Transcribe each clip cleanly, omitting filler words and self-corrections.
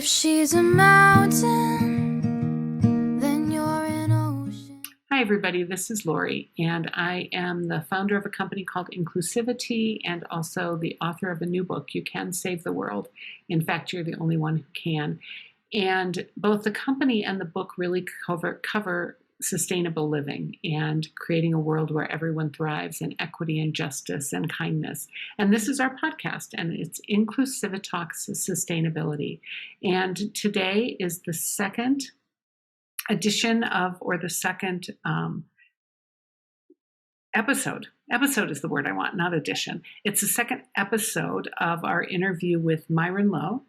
If she's a mountain, then you're an ocean. Hi, everybody. This is Lori, and I am the founder of a company called Inclusivi-TEA and also the author of a new book, You Can Save the World. In fact, you're the only one who can. And both the company and the book really cover sustainable living and creating a world where everyone thrives in equity and justice and kindness. And this is our podcast, and it's Inclusivi-Talks Sustainability. And today is the second edition of, or the second episode. Episode is the word I want, not edition. It's the second episode of our interview with Myron Lowe,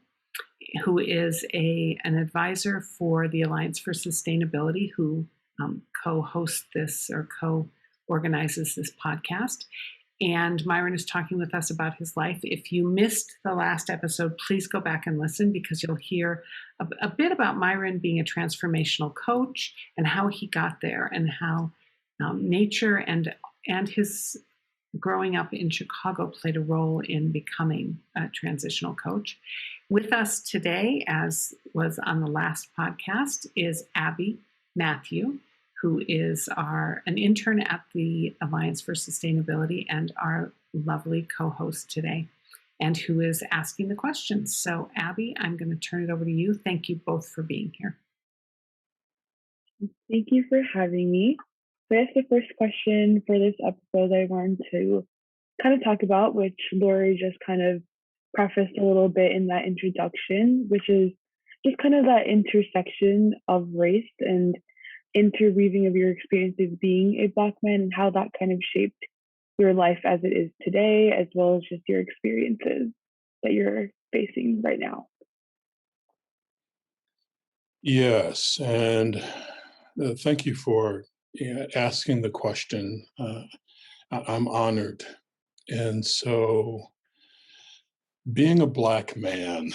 who is an advisor for the Alliance for Sustainability, who co-hosts this or co-organizes this podcast. And Myron is talking with us about his life. If you missed the last episode, please go back and listen, because you'll hear a bit about Myron being a transformational coach and how he got there, and how nature and his growing up in Chicago played a role in becoming a transitional coach. With us today, as was on the last podcast, is Abby Matthew, who is an intern at the Alliance for Sustainability and our lovely co-host today, and who is asking the questions. So Abby, I'm going to turn it over to you. Thank you both for being here. Thank you for having me. So I guess the first question for this episode I wanted to kind of talk about, which Lori just kind of prefaced a little bit in that introduction, which is just kind of that intersection of race and interweaving of your experiences being a Black man, and how that kind of shaped your life as it is today, as well as just your experiences that you're facing right now. Yes, and thank you for asking the question. I'm honored. And so, being a Black man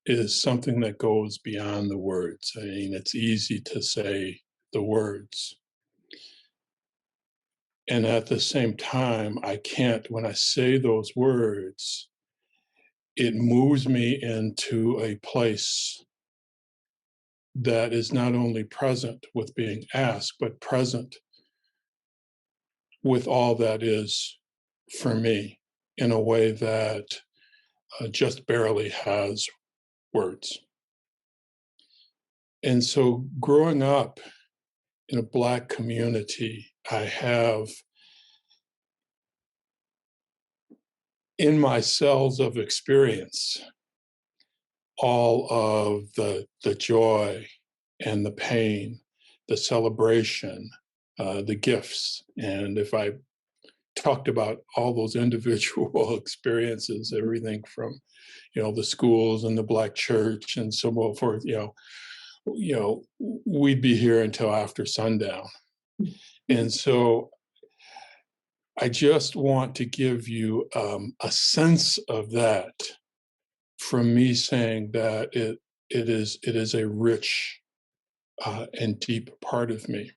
is something that goes beyond the words. I mean, it's easy to say the words. And at the same time, I can't, when I say those words, it moves me into a place that is not only present with being asked, but present with all that is for me in a way that just barely has words. And so growing up in a Black community, I have in my cells of experience all of the joy and the pain, the celebration, the gifts. And if I talked about all those individual experiences, everything from, the schools and the Black church and so forth, we'd be here until after sundown. And so I just want to give you a sense of that from me saying that it is a rich and deep part of me.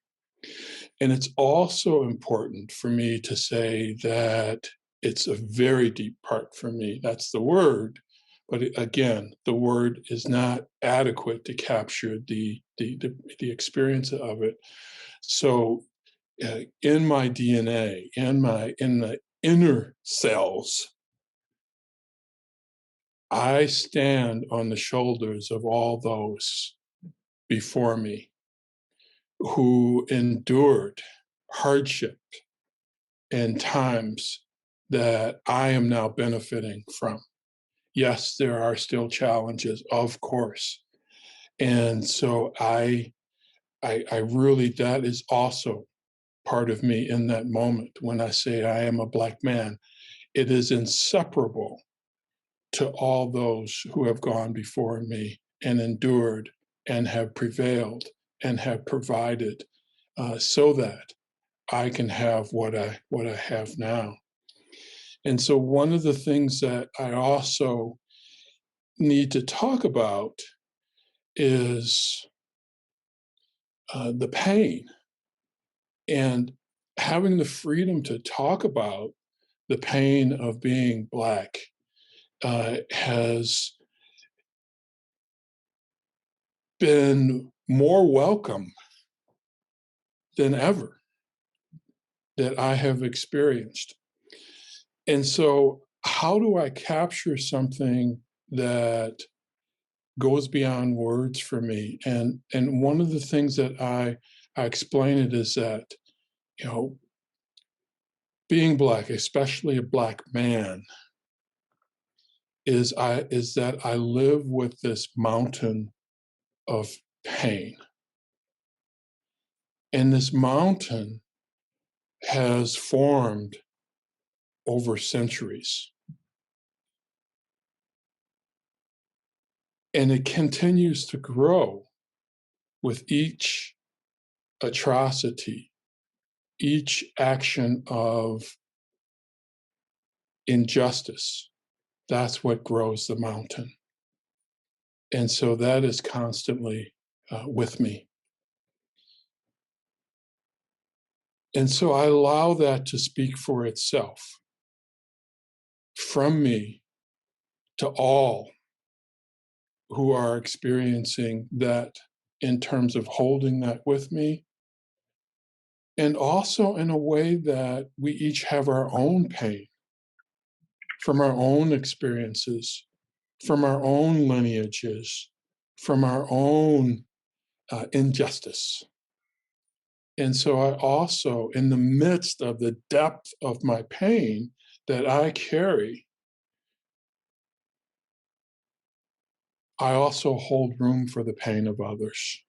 And it's also important for me to say that it's a very deep part for me. That's the word. But again, the word is not adequate to capture the experience of it. So in my DNA, in the inner cells, I stand on the shoulders of all those before me who endured hardship and times that I am now benefiting from. Yes, there are still challenges, of course. And so I really, that is also part of me in that moment when I say I am a Black man. It is inseparable to all those who have gone before me and endured and have prevailed and have provided so that I can have what I have now. And so one of the things that I also need to talk about is the pain, and having the freedom to talk about the pain of being Black has been more welcome than ever that I have experienced. And so, how do I capture something that goes beyond words for me? And one of the things that I explain it is that, you know, being Black, especially a Black man, is that I live with this mountain of pain. And this mountain has formed over centuries. And it continues to grow with each atrocity, each action of injustice. That's what grows the mountain. And so that is constantly with me. And so I allow that to speak for itself from me to all who are experiencing that, in terms of holding that with me. And also in a way that we each have our own pain from our own experiences, from our own lineages, from our own injustice. And so I also, in the midst of the depth of my pain that I carry, I also hold room for the pain of others.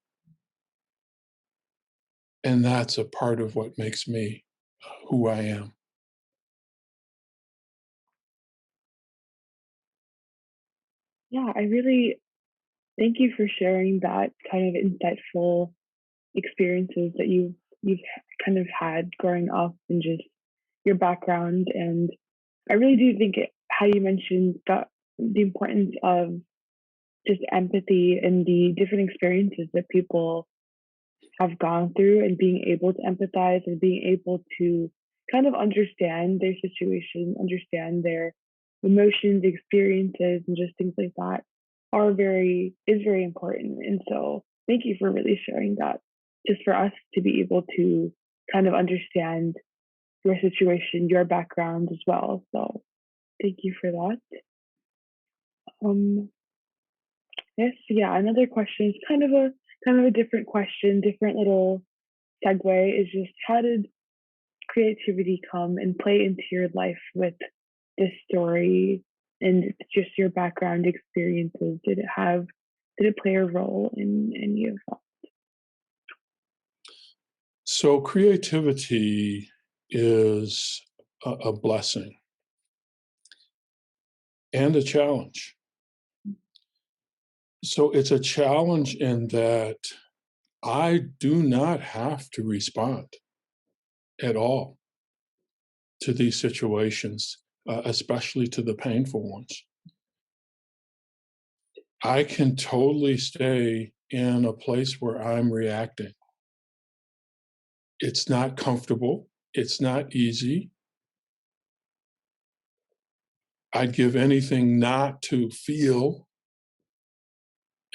And that's a part of what makes me who I am. Yeah, I really thank you for sharing that kind of insightful experiences that you've kind of had growing up and just your background. And I really do think how you mentioned that the importance of just empathy and the different experiences that people have gone through, and being able to empathize and being able to kind of understand their situation, understand their emotions, experiences, and just things like that is very important. And so thank you for really sharing that, just for us to be able to kind of understand your situation, your background as well. So thank you for that. Um, yes, yeah, another question is kind of a different question, different little segue, is just how did creativity come and play into your life with this story and just your background experiences? Did it play a role in any of that? So creativity is a blessing and a challenge. So it's a challenge in that I do not have to respond at all to these situations, especially to the painful ones. I can totally stay in a place where I'm reacting. It's not comfortable. It's not easy. I'd give anything not to feel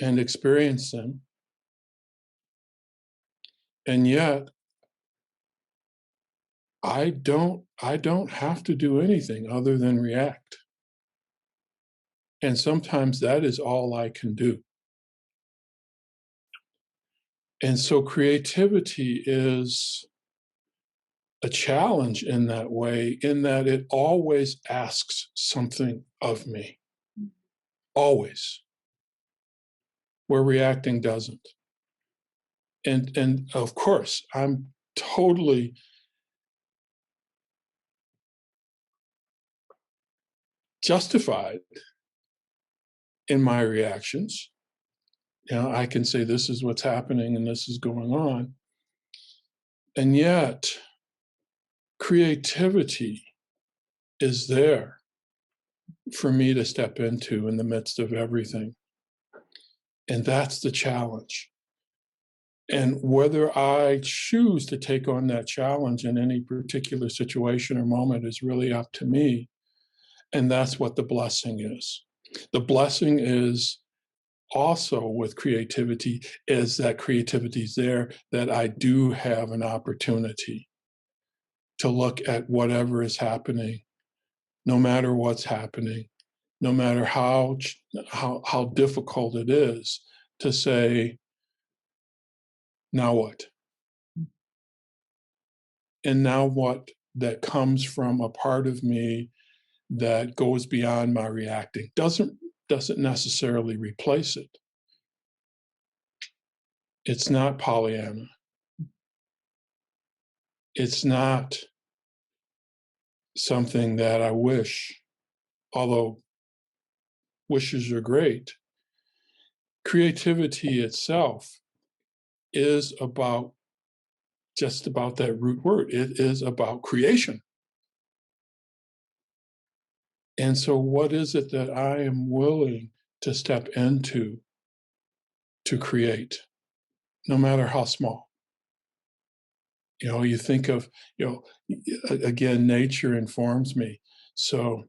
and experience them. And yet, I don't have to do anything other than react. And sometimes that is all I can do. And so creativity is a challenge in that way, in that it always asks something of me. Always. Where reacting doesn't. And of course, I'm totally justified in my reactions. You know, I can say this is what's happening and this is going on. And yet, creativity is there for me to step into in the midst of everything. And that's the challenge. And whether I choose to take on that challenge in any particular situation or moment is really up to me. And that's what the blessing is. The blessing is also with creativity is that creativity is there, that I do have an opportunity to look at whatever is happening, no matter what's happening, no matter how difficult it is, to say, now what? And now what that comes from a part of me that goes beyond my reacting doesn't necessarily replace it. It's not Pollyanna. It's not something that I wish, although wishes are great. Creativity itself is just about that root word. It is about creation. And so what is it that I am willing to step into to create, no matter how small? You think of, again, nature informs me. So,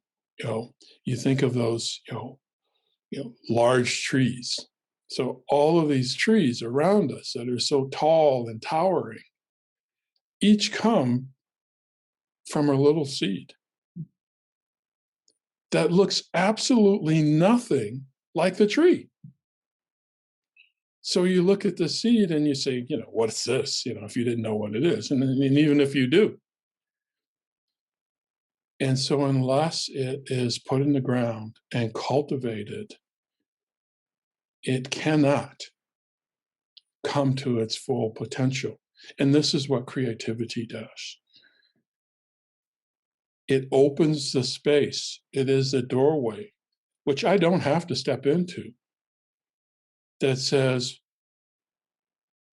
you think of those, large trees. So all of these trees around us that are so tall and towering, each come from a little seed that looks absolutely nothing like the tree. So you look at the seed and you say, what's this? If you didn't know what it is, and even if you do. And so unless it is put in the ground and cultivated, it cannot come to its full potential. And this is what creativity does. It opens the space. It is the doorway, which I don't have to step into, that says,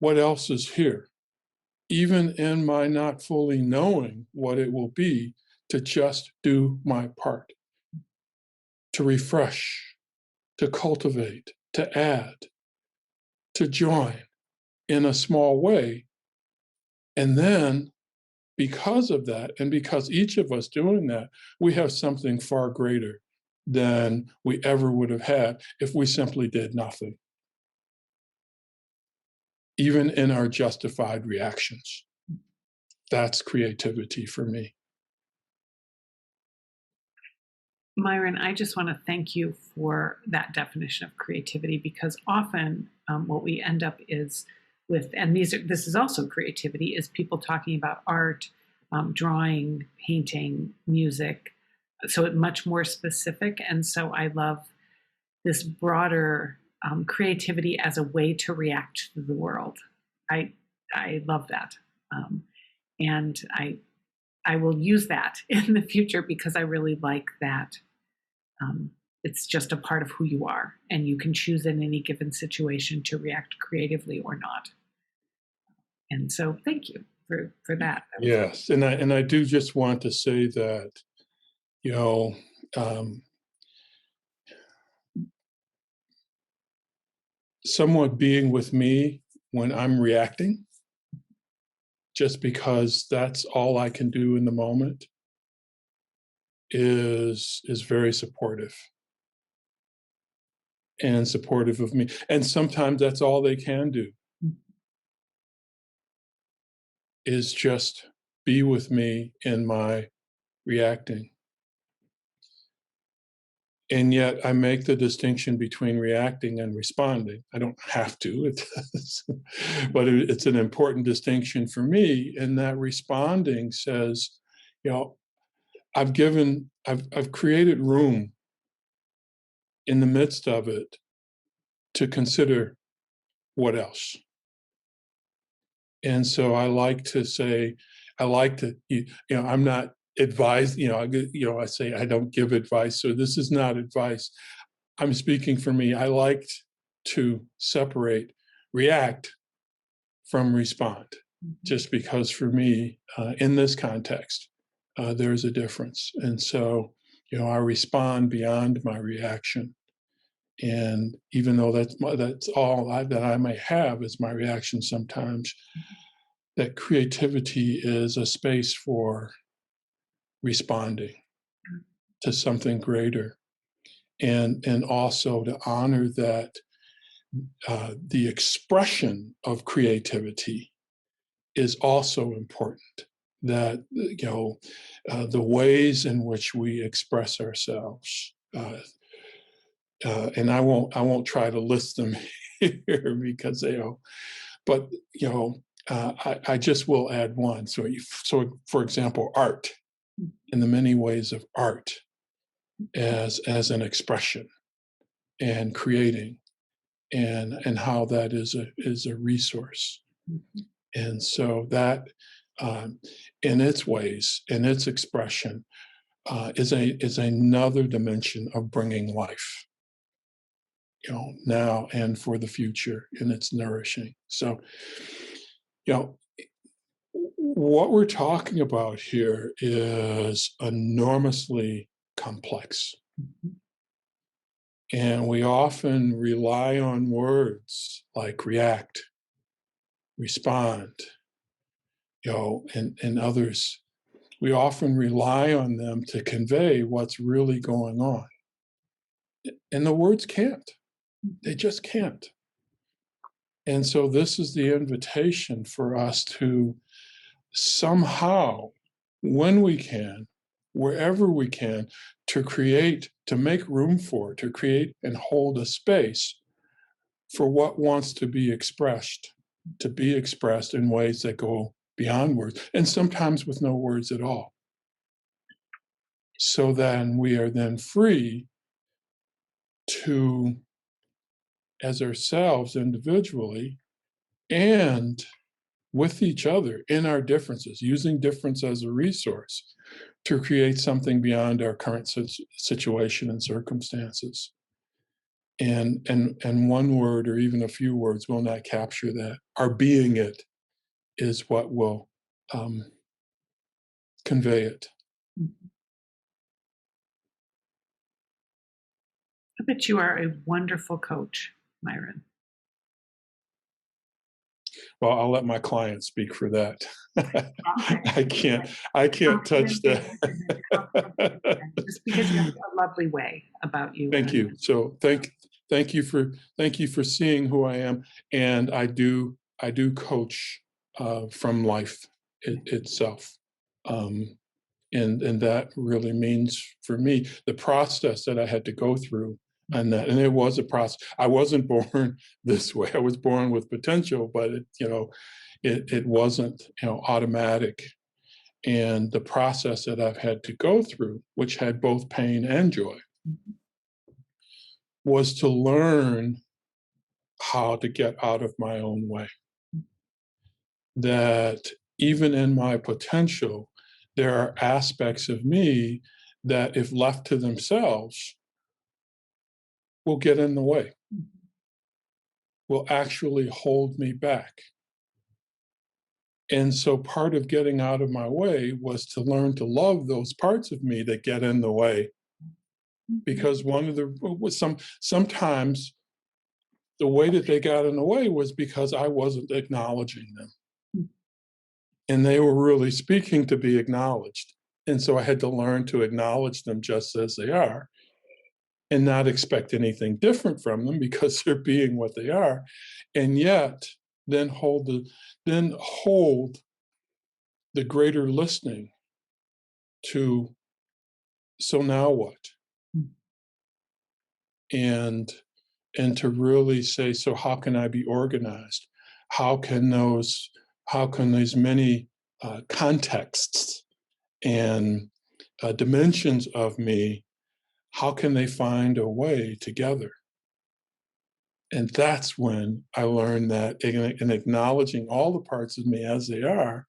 what else is here? Even in my not fully knowing what it will be, to just do my part, to refresh, to cultivate, to add, to join in a small way. And then, because of that, and because each of us doing that, we have something far greater than we ever would have had if we simply did nothing, even in our justified reactions. That's creativity for me. Myron, I just want to thank you for that definition of creativity, because often what we end up is with, and this is also creativity, is people talking about art, drawing, painting, music, so it's much more specific. And so I love this broader creativity as a way to react to the world. I love that, and I will use that in the future, because I really like that. It's just a part of who you are, and you can choose in any given situation to react creatively or not. And so thank you for that. Yes, and I do just want to say that, somewhat being with me when I'm reacting, just because that's all I can do in the moment, is very supportive and supportive of me. And sometimes that's all they can do, is just be with me in my reacting. And yet I make the distinction between reacting and responding. I don't have to, but it's an important distinction for me, in that responding says, I've created room in the midst of it to consider what else. And so I like to say, I'm not advised, I say I don't give advice, so this is not advice. I'm speaking for me. I like to separate react from respond, just because for me, in this context, there's a difference. And so, I respond beyond my reaction. And even though that's all that I may have is my reaction sometimes, that creativity is a space for responding to something greater, and also to honor that the expression of creativity is also important. That the ways in which we express ourselves, and I won't try to list them here because but I just will add one. So for example, art, and the many ways of art as an expression and creating, and how that is a resource. And so that, in its ways, in its expression, is another dimension of bringing life, now and for the future, and it's nourishing. So, what we're talking about here is enormously complex. And we often rely on words like react, respond, and others. We often rely on them to convey what's really going on. And the words can't. They just can't. And so this is the invitation for us to somehow, when we can, wherever we can, to make room for, to create and hold a space for what wants to be expressed in ways that go beyond words, and sometimes with no words at all. So then we are then free to, as ourselves individually and with each other in our differences, using difference as a resource to create something beyond our current situation and circumstances. And one word or even a few words will not capture that. Our being it is what will convey it. I bet you are a wonderful coach, Myron. Well, I'll let my clients speak for that. I can't touch that. Just because you have a lovely way about you. Thank you. So thank you for seeing who I am, and I do coach from life itself, and that really means for me the process that I had to go through. And it was a process. I wasn't born this way. I was born with potential, but it wasn't automatic. And the process that I've had to go through, which had both pain and joy, was to learn how to get out of my own way. That even in my potential, there are aspects of me that, if left to themselves, will get in the way, will actually hold me back. And so part of getting out of my way was to learn to love those parts of me that get in the way. Because sometimes the way that they got in the way was because I wasn't acknowledging them. And they were really speaking to be acknowledged. And so I had to learn to acknowledge them just as they are and not expect anything different from them because they're being what they are. And yet then hold the greater listening to, so now what? And to really say, so how can I be organized? How can these many contexts and dimensions of me, how can they find a way together? And that's when I learned that in acknowledging all the parts of me as they are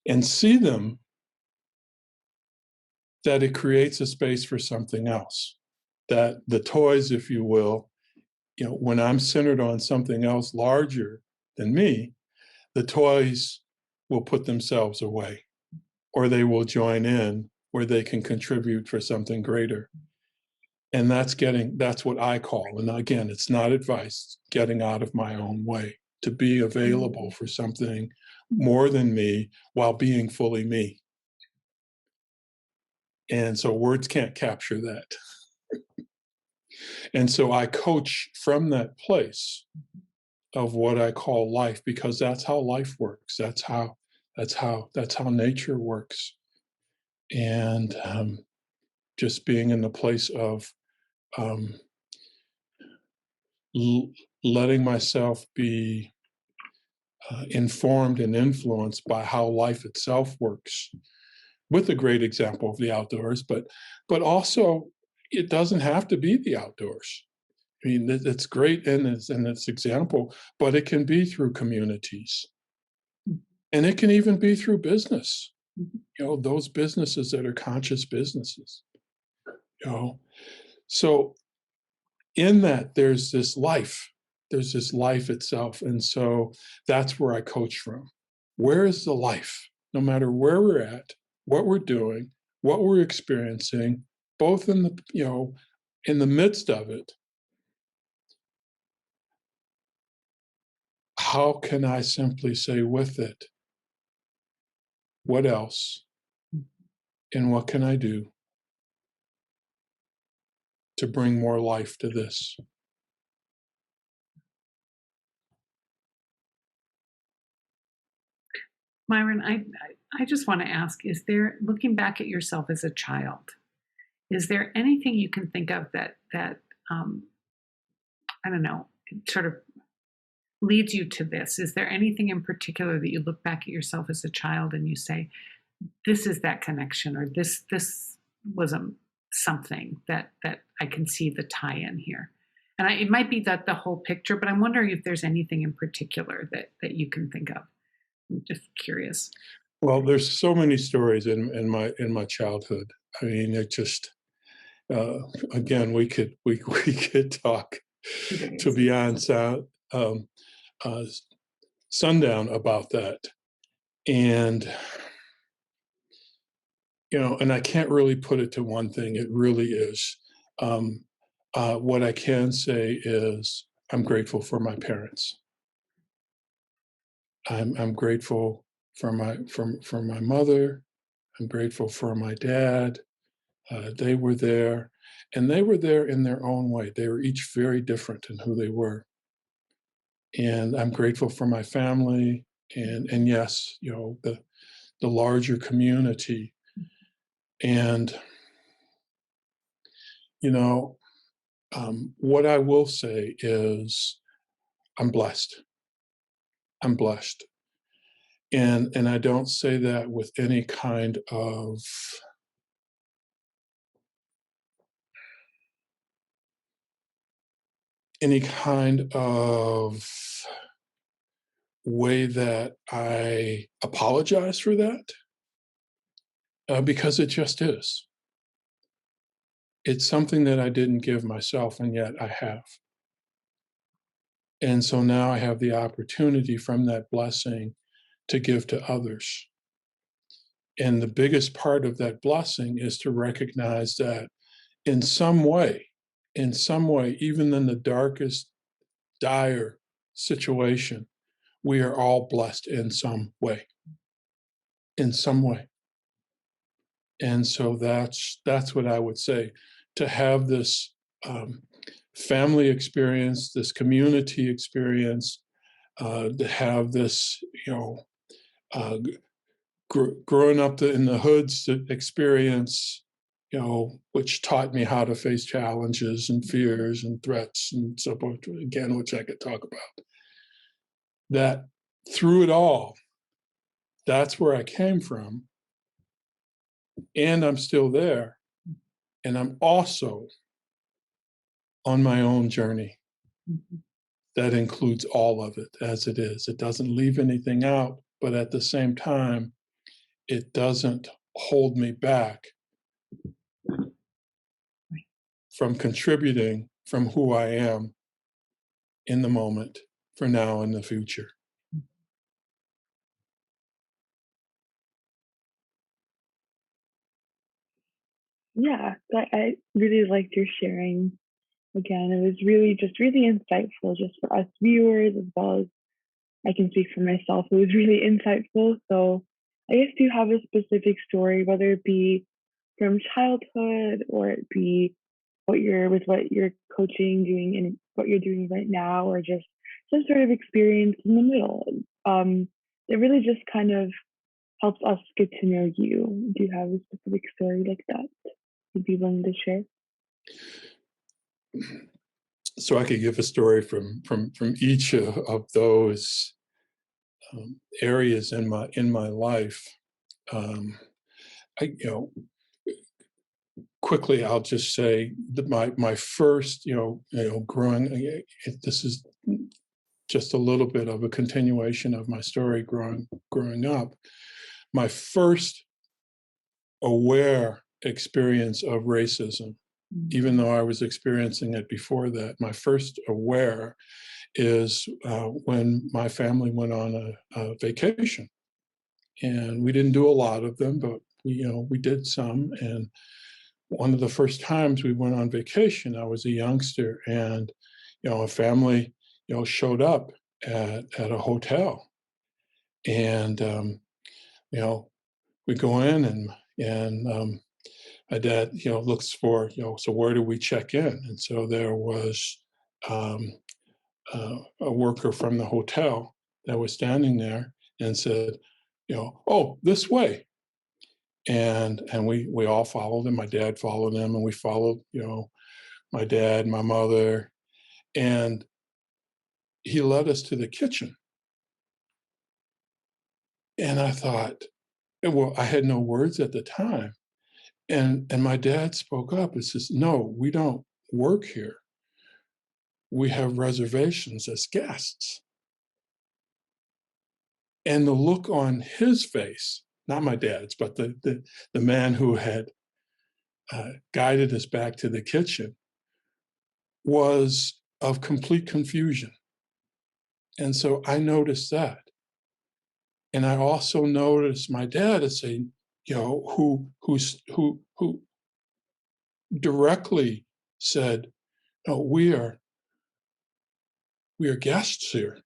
and see them, that it creates a space for something else. That the toys, if you will, when I'm centered on something else larger than me, the toys will put themselves away, or they will join in where they can contribute for something greater. And that's what I call, and again, it's not advice, getting out of my own way, to be available for something more than me while being fully me. And so words can't capture that. And so I coach from that place of what I call life, because that's how life works. That's how nature works. And just being in the place of um, letting myself be informed and influenced by how life itself works, with a great example of the outdoors, but also it doesn't have to be the outdoors. I mean, it's great in its example, but it can be through communities, and it can even be through business. Those businesses that are conscious businesses. You know, so in that there's this life itself, and so that's where I coach from. Where is the life? No matter where we're at, what we're doing, what we're experiencing, both in the midst of it, how can I simply say with it, what else and what can I do to bring more life to this? Myron, I just want to ask, is there, looking back at yourself as a child, is there anything you can think of that I don't know, sort of leads you to this? Is there anything in particular that you look back at yourself as a child and you say, this is that connection, or this was something that I can see the tie-in here? And it might be that the whole picture, but I'm wondering if there's anything in particular that you can think of. I'm just curious. Well, there's so many stories in my childhood. I mean, it just uh, again, we could talk to beyond um, uh, sundown about that, and and I can't really put it to one thing. It really is. Um, what I can say is I'm grateful for my parents. I'm grateful for my mother. I'm grateful for my dad. They were there, and they were there in their own way. They were each very different in who they were, and I'm grateful for my family, and yes, the larger community. And you know, what I will say is I'm blessed. I'm blessed, and I don't say that with any kind of way that I apologize for that, because it just is. It's something that I didn't give myself, and yet I have. And so now I have the opportunity from that blessing to give to others. And the biggest part of that blessing is to recognize that in some way, even in the darkest, dire situation, we are all blessed in some way. In some way. And so that's what I would say. To have this family experience, this community experience, to have this, uh, growing up in the hoods experience, which taught me how to face challenges and fears and threats and so forth, again, which I could talk about. That through it all, that's where I came from. And I'm still there. And I'm also on my own journey. That includes all of it as it is. It doesn't leave anything out, but at the same time, it doesn't hold me back from contributing from who I am in the moment, for now and the future. Yeah, I really liked your sharing. Again, it was really insightful just for us viewers, as well as I can speak for myself. It was really insightful. So I guess, do you have a specific story, whether it be from childhood or it be what you're coaching, doing, and what you're doing right now, or just some sort of experience in the middle. It really just kind of helps us get to know you. Do you have a specific story like that you'd be willing to share? So I could give a story from each of those areas in my life. Quickly, I'll just say that my first, growing. This is just a little bit of a continuation of my story growing up. My first aware experience of racism, even though I was experiencing it before that, my first aware is when my family went on a vacation, and we didn't do a lot of them, but we did some. And one of the first times we went on vacation, I was a youngster, and a family showed up at a hotel, and we go in, and my dad looks for so where do we check in? And so there was a worker from the hotel that was standing there and said, oh, this way. And we all followed him. My dad followed him, and we followed my dad, my mother, and he led us to the kitchen. And I thought, well, I had no words at the time. And my dad spoke up and says, no, we don't work here. We have reservations as guests. And the look on his face, not my dad's, but the man who had guided us back to the kitchen, was of complete confusion. And so I noticed that. And I also noticed my dad as saying, who directly said, no, we are guests here.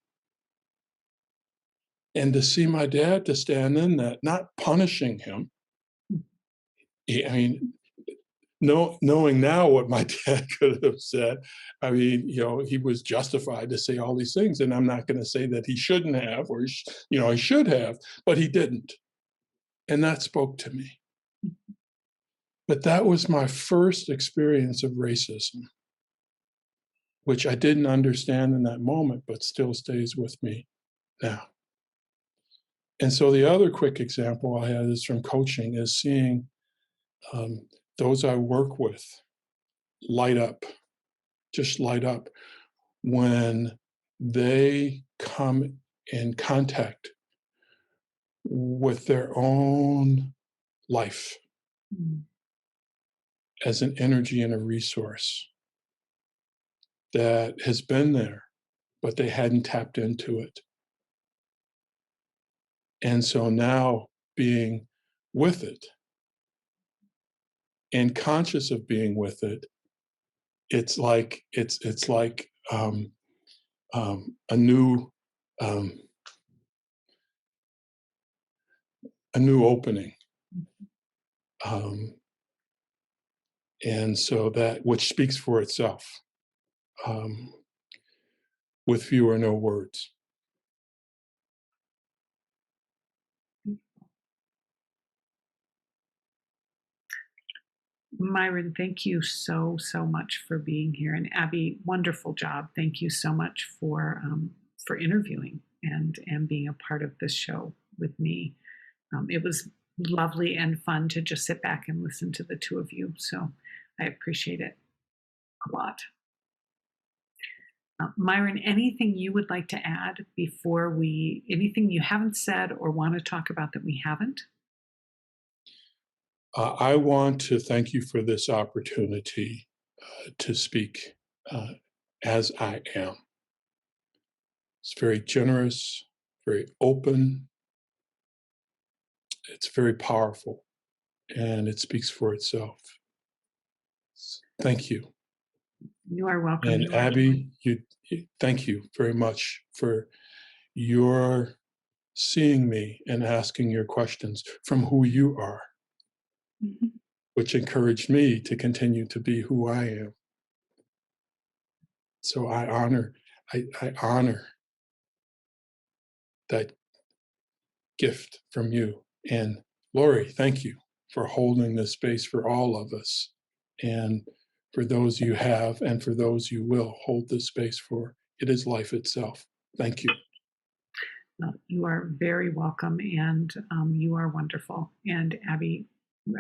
And to see my dad to stand in that, not punishing him. Knowing now what my dad could have said, he was justified to say all these things, and I'm not going to say that he shouldn't have, or he should have, but he didn't, and that spoke to me. But that was my first experience of racism, which I didn't understand in that moment, but still stays with me now. And so the other quick example I had is from coaching, is seeing those I work with just light up when they come in contact with their own life as an energy and a resource that has been there, but they hadn't tapped into it. And so now being with it and conscious of being with it, it's like a new opening, and so that which speaks for itself, with few or no words. Myron, thank you so much for being here, and Abby, wonderful job. Thank you so much for interviewing and being a part of this show with me. It was lovely and fun to just sit back and listen to the two of you. So I appreciate it a lot. Myron, anything you would like to add anything you haven't said or want to talk about that we haven't? I want to thank you for this opportunity to speak as I am. It's very generous, very open. It's very powerful, and it speaks for itself. Thank you. You are welcome. And Abby, thank you very much for your seeing me and asking your questions from who you are. Mm-hmm. which encouraged me to continue to be who I am. So I honor that gift from you. And Lori, thank you for holding this space for all of us. And for those you have, and for those you will hold this space for. It is life itself. Thank you. You are very welcome, and you are wonderful. And Abby,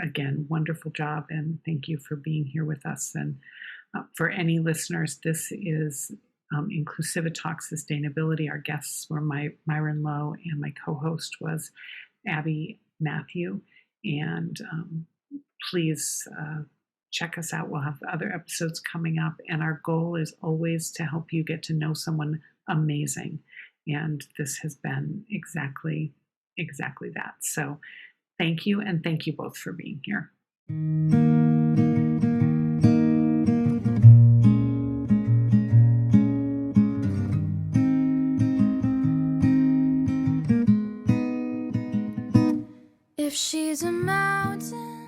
again, wonderful job, and thank you for being here with us. And for any listeners, this is Inclusivi-TEA Sustainability. Our guests were Myron Lowe, and my co-host was Abigail Matthew. And please check us out. We'll have other episodes coming up, and our goal is always to help you get to know someone amazing. And this has been exactly that. So thank you, and thank you both for being here. If she's a mountain